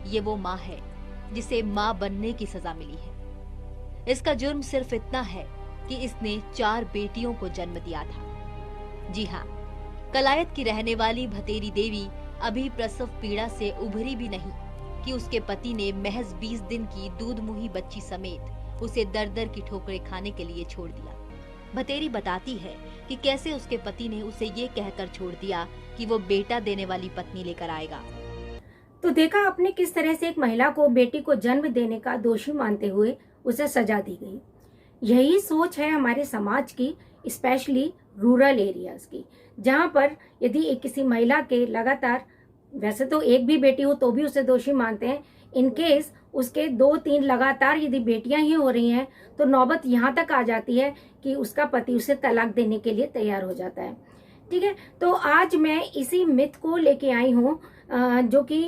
ये वो माँ है जिसे माँ बनने की सजा मिली है। इसका जुर्म सिर्फ इतना है कि इसने 4 बेटियों को जन्म दिया था। जी हाँ, कलायत की रहने वाली भतेरी देवी अभी प्रसव पीड़ा से उभरी भी नहीं कि उसके पति ने महज 20 दिन की दूध मुही बच्ची समेत उसे दर दर की ठोकरें खाने के लिए छोड़ दिया। भतेरी बताती है कि कैसे उसके पति ने उसे ये कहकर छोड़ दिया कि वो बेटा देने वाली पत्नी लेकर आएगा। तो देखा आपने किस तरह से एक महिला को बेटी को जन्म देने का दोषी मानते हुए उसे सजा दी गई। यही सोच है हमारे समाज की, स्पेशली रूरल एरियाज की, जहां पर यदि एक किसी महिला के लगातार, वैसे तो एक भी बेटी हो तो भी उसे दोषी मानते हैं, इन केस उसके 2-3 लगातार यदि बेटियां ही हो रही हैं तो नौबत यहाँ तक आ जाती है कि उसका पति उसे तलाक देने के लिए तैयार हो जाता है। ठीक है, तो आज मैं इसी मिथ को लेके आई हूँ जो कि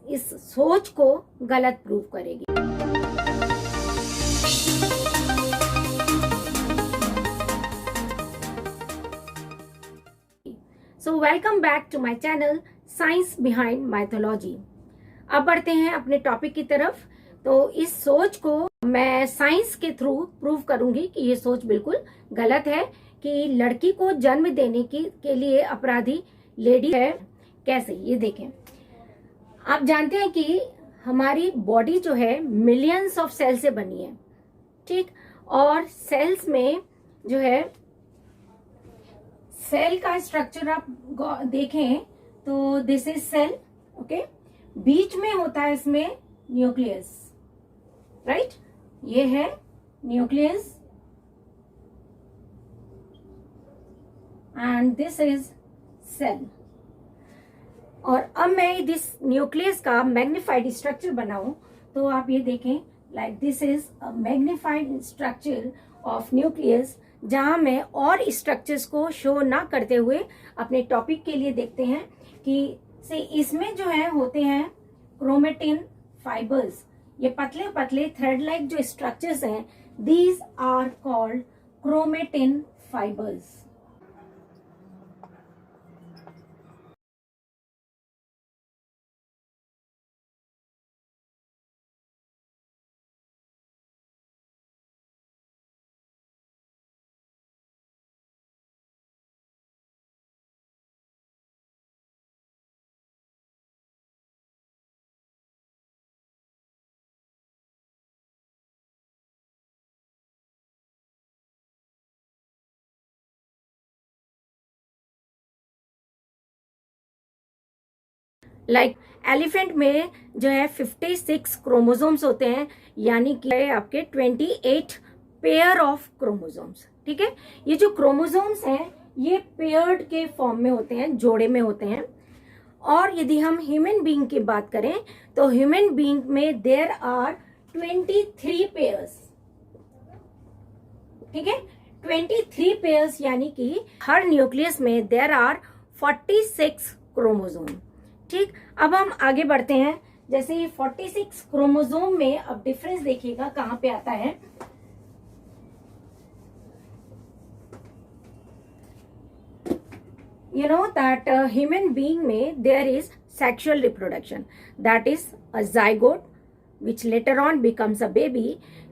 इस सोच को गलत प्रूव करेगी। So welcome back to my channel science behind mythology. अब बढ़ते हैं अपने टॉपिक की तरफ। तो इस सोच को मैं साइंस के थ्रू प्रूव करूंगी कि ये सोच बिल्कुल गलत है कि लड़की को जन्म देने के लिए अपराधी लेडी है। कैसे, ये देखें। आप जानते हैं कि हमारी बॉडी जो है मिलियंस ऑफ सेल से बनी है, ठीक, और सेल्स में जो है सेल का स्ट्रक्चर आप देखें तो दिस इज सेल, ओके। बीच में होता है इसमें न्यूक्लियस, राइट, ये है nucleus and this is cell. और अब मैं इस न्यूक्लियस का मैग्नीफाइड स्ट्रक्चर बनाऊं तो आप ये देखें, like this is a magnified structure of nucleus, जहां मैं और स्ट्रक्चर्स को शो ना करते हुए अपने टॉपिक के लिए देखते हैं कि से इसमें जो है होते हैं क्रोमेटिन फाइबर्स। ये पतले पतले थ्रेड लाइक जो स्ट्रक्चर्स हैं, these are called chromatin fibres. Like elephant में जो है 56 क्रोमोसोम्स होते हैं, यानी कि आपके 28 पेयर ऑफ क्रोमोसोम्स। ठीक है, ये जो क्रोमोसोम्स हैं ये पेयर्ड के फॉर्म में होते हैं, जोड़े में होते हैं। और यदि हम ह्यूमन बीइंग की बात करें तो ह्यूमन बीइंग में देयर आर 23 पेयर्स। ठीक है, 23 पेयर्स, यानी कि हर न्यूक्लियस में देयर आर 46 क्रोमोसोम। ठीक, अब हम आगे बढ़ते हैं। जैसे ये 46 क्रोमोसोम में अब डिफरेंस देखिएगा कहां पे आता है। You know that human being में there is sexual reproduction, that is a zygote which later on becomes a baby।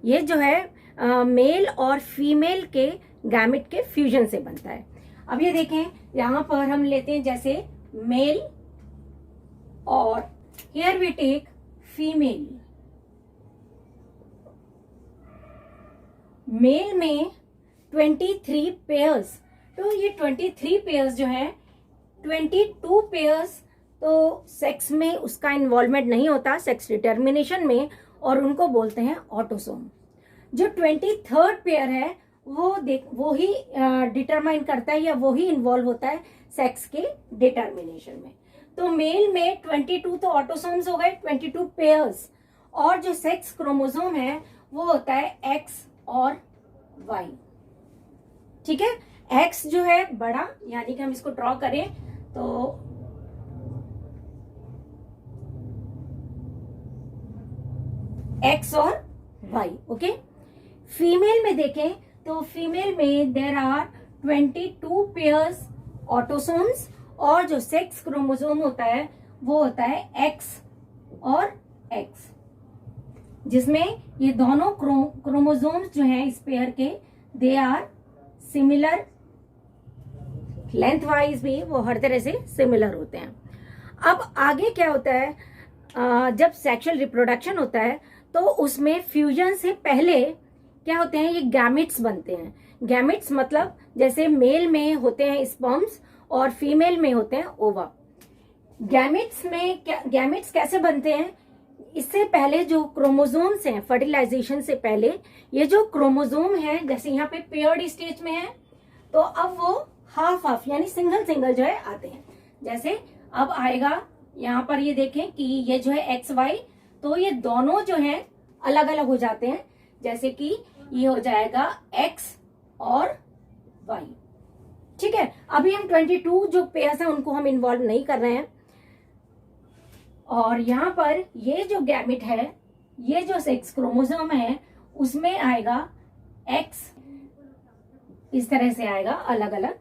ये जो है मेल और फीमेल के गैमेट के फ्यूजन से बनता है। अब ये देखें, यहाँ पर हम लेते हैं जैसे मेल और here we take female. Male में 23 पेयर्स, तो ये 23 पेयर्स जो है 22 पेयर्स तो सेक्स में उसका इन्वॉल्वमेंट नहीं होता, सेक्स डिटर्मिनेशन में, और उनको बोलते हैं ऑटोसोम। जो 23rd पेयर है वो ही डिटरमाइन करता है या वो ही इन्वॉल्व होता है सेक्स के डिटर्मिनेशन में। तो मेल में 22 तो ऑटोसोम्स हो गए, 22 पेयर्स, और जो सेक्स क्रोमोसोम है वो होता है एक्स और वाई। ठीक है, एक्स जो है बड़ा, यानी कि हम इसको ड्रॉ करें तो एक्स और वाई, ओके। फीमेल में देखें तो फीमेल में देर आर 22 पेयर्स ऑटोसोम्स, और जो सेक्स क्रोमोसोम होता है वो होता है एक्स और एक्स, जिसमें ये दोनों क्रोमोसोम्स जो हैं इस पेयर के, they are similar, lengthwise भी वो हर तरह से सिमिलर होते हैं। अब आगे क्या होता है, जब सेक्सुअल रिप्रोडक्शन होता है तो उसमें फ्यूजन से पहले क्या होते हैं, ये गैमेट्स बनते हैं। गैमेट्स मतलब जैसे मेल में होते हैं स्पर्म्स और फीमेल में होते हैं ओवा। गैमेट्स कैसे बनते हैं, इससे पहले जो क्रोमोसोम्स हैं, फर्टिलाइजेशन से पहले ये जो क्रोमोसोम है, जैसे यहाँ पे पेयर्ड स्टेज में है, तो अब वो हाफ हाफ यानी सिंगल सिंगल जो है आते हैं। जैसे अब आएगा यहाँ पर, ये देखें कि ये जो है एक्स वाई, तो ये दोनों जो है अलग अलग हो जाते हैं। जैसे कि ये हो जाएगा एक्स और वाई। ठीक है, अभी हम 22 जो पेयर्स हैं उनको हम इन्वॉल्व नहीं कर रहे हैं। और यहाँ पर ये जो गैमेट है, ये जो सेक्स क्रोमोसोम है, उसमें आएगा एक्स, इस तरह से आएगा अलग अलग।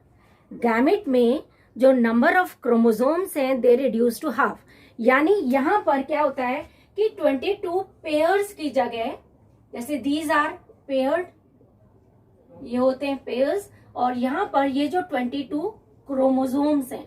गैमेट में जो नंबर ऑफ क्रोमोसोम्स हैं दे रिड्यूस टू हाफ, यानी यहां पर क्या होता है कि 22 पेयर्स की जगह, जैसे दीज आर पेयर्ड, ये होते हैं पेयर्स, और यहां पर ये जो 22 क्रोमोसोम्स हैं,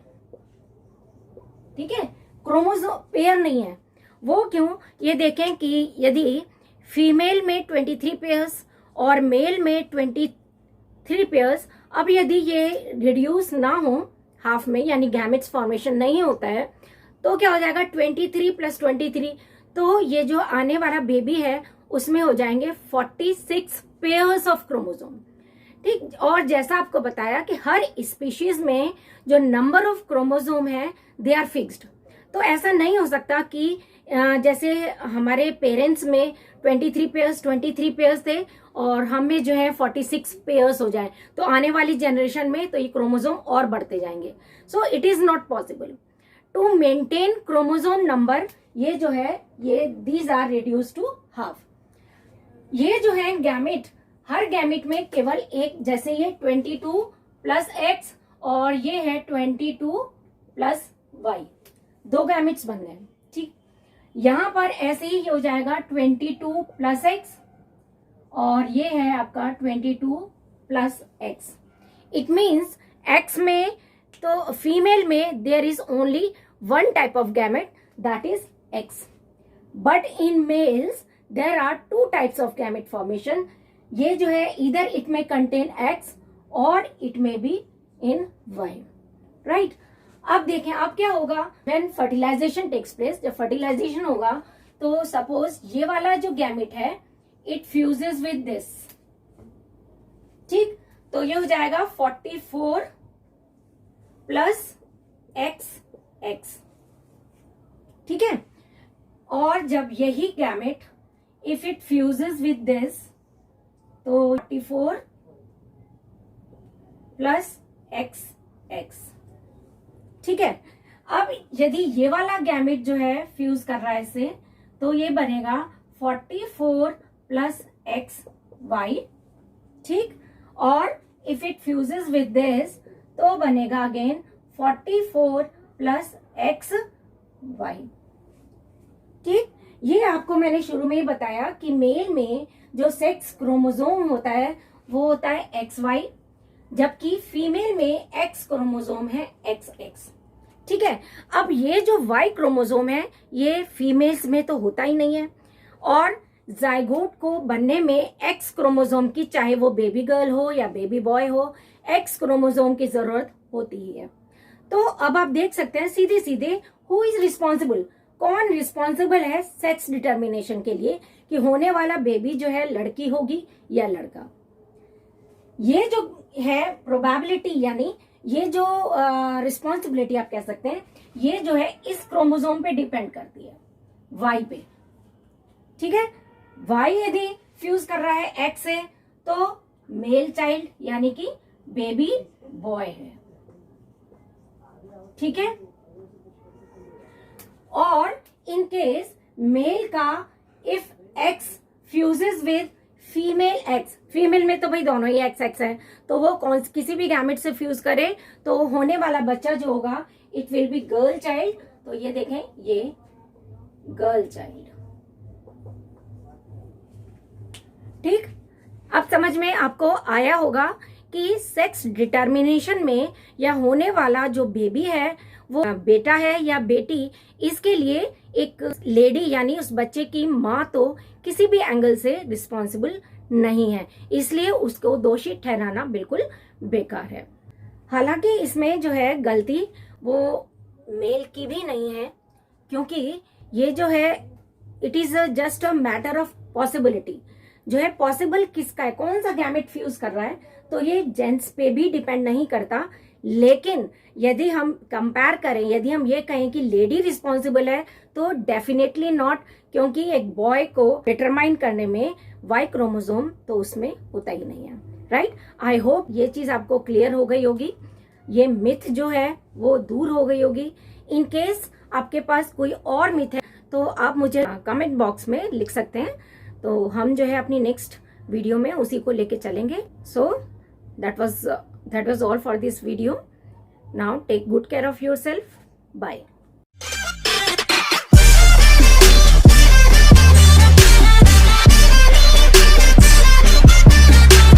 ठीक है, क्रोमोसोम पेयर नहीं है। वो क्यों, ये देखें कि यदि फीमेल में 23 पेयर्स और मेल में 23 पेयर्स, अब यदि ये रिड्यूस ना हो हाफ में, यानी गैमेट्स फॉर्मेशन नहीं होता है, तो क्या हो जाएगा 23 + 23, तो ये जो आने वाला बेबी है उसमें हो जाएंगे 46 पेयर्स ऑफ क्रोमोसोम। ठीक, और जैसा आपको बताया कि हर स्पीशीज में जो नंबर ऑफ क्रोमोसोम है दे आर फिक्स्ड। तो ऐसा नहीं हो सकता कि जैसे हमारे पेरेंट्स में 23 पेयर्स थे और हमें जो है 46 पेयर्स हो जाए, तो आने वाली जनरेशन में तो ये क्रोमोसोम और बढ़ते जाएंगे। So it is not possible to maintain chromosome number. ये जो है ये these are reduce to half. ये जो है गैमेट, हर गैमेट में केवल एक, जैसे ये 22 + x और ये है 22 + y, दो गैमेट्स बन गए। ठीक, यहां पर ऐसे ही हो जाएगा 22 + x और ये है आपका 22 + x। इट मीन्स x में, तो फीमेल में there is only one type of gamete, that is x, but in males there are 2 types of gamete formation. ये जो है इधर इट में कंटेन x और इट में बी इन y, राइट। अब देखें अब क्या होगा व्हेन फर्टिलाइजेशन टेक्स प्लेस। जब फर्टिलाइजेशन होगा तो सपोज ये वाला जो गैमेट है इट फ्यूजेस विद दिस, ठीक, तो ये हो जाएगा 44 + x, ठीक है। और जब यही gamete if it fuses with this, तो 44 + x, ठीक है। अब यदि ये वाला गैमेट जो है फ्यूज कर रहा है इससे, तो ये बनेगा 44 + xy, ठीक। और if it fuses with this तो बनेगा अगेन 44 + xy, ठीक। ये आपको मैंने शुरू में ही बताया कि मेल में जो सेक्स क्रोमोसोम होता है वो होता है XY, जबकि फीमेल में X क्रोमोसोम है XX, ठीक है। अब ये जो Y क्रोमोसोम है ये फीमेल्स में तो होता ही नहीं है, और जाइगोट को बनने में X क्रोमोसोम की, चाहे वो बेबी गर्ल हो या बेबी बॉय हो, X क्रोमोसोम की जरूरत होती ही है। तो अब आप देख सकते हैं सीधे सीधे हु इज रिस्पॉन्सिबल, कौन रिस्पॉन्सिबल है सेक्स डिटर्मिनेशन के लिए कि होने वाला बेबी जो है लड़की होगी या लड़का। ये जो है प्रोबेबिलिटी, यानी ये जो रिस्पॉन्सिबिलिटी आप कह सकते हैं, ये जो है इस क्रोमोसोम पे डिपेंड करती है, वाई पे, ठीक है। वाई यदि फ्यूज कर रहा है एक्स से तो मेल चाइल्ड यानी कि बेबी बॉय है, ठीक है। और इन केस मेल का if x fuses with female x, female में तो भाई दोनों ही एक्स एक्स है, तो वो किसी भी गैमेट से फ्यूज करे तो होने वाला बच्चा जो होगा it will be girl child. तो ये देखें, ये गर्ल चाइल्ड, ठीक, अब समझ में आपको आया होगा कि सेक्स डिटर्मिनेशन में या होने वाला जो बेबी है वो बेटा है या बेटी, इसके लिए एक लेडी यानी उस बच्चे की माँ तो किसी भी एंगल से रिस्पॉन्सिबल नहीं है, इसलिए उसको दोषी ठहराना बिल्कुल बेकार है। हालांकि इसमें जो है गलती वो मेल की भी नहीं है, क्योंकि ये जो है it is just a matter of possibility. जो है पॉसिबल किसका है, कौन सा गैमेट फ्यूज कर रहा है, तो ये जेंट्स पे भी डिपेंड नहीं करता। लेकिन यदि हम कंपेयर करें, यदि हम ये कहें कि लेडी रिस्पॉन्सिबल है, तो डेफिनेटली नॉट, क्योंकि एक बॉय को डिटरमाइन करने में वाई क्रोमोसोम तो उसमें होता ही नहीं है, राइट। आई होप ये चीज आपको क्लियर हो गई होगी, ये मिथ जो है वो दूर हो गई होगी। इन केस आपके पास कोई और मिथ है तो आप मुझे कमेंट बॉक्स में लिख सकते हैं, तो हम जो है अपनी नेक्स्ट वीडियो में उसी को लेके चलेंगे। So that was all for this video. Now take good care of yourself. Bye.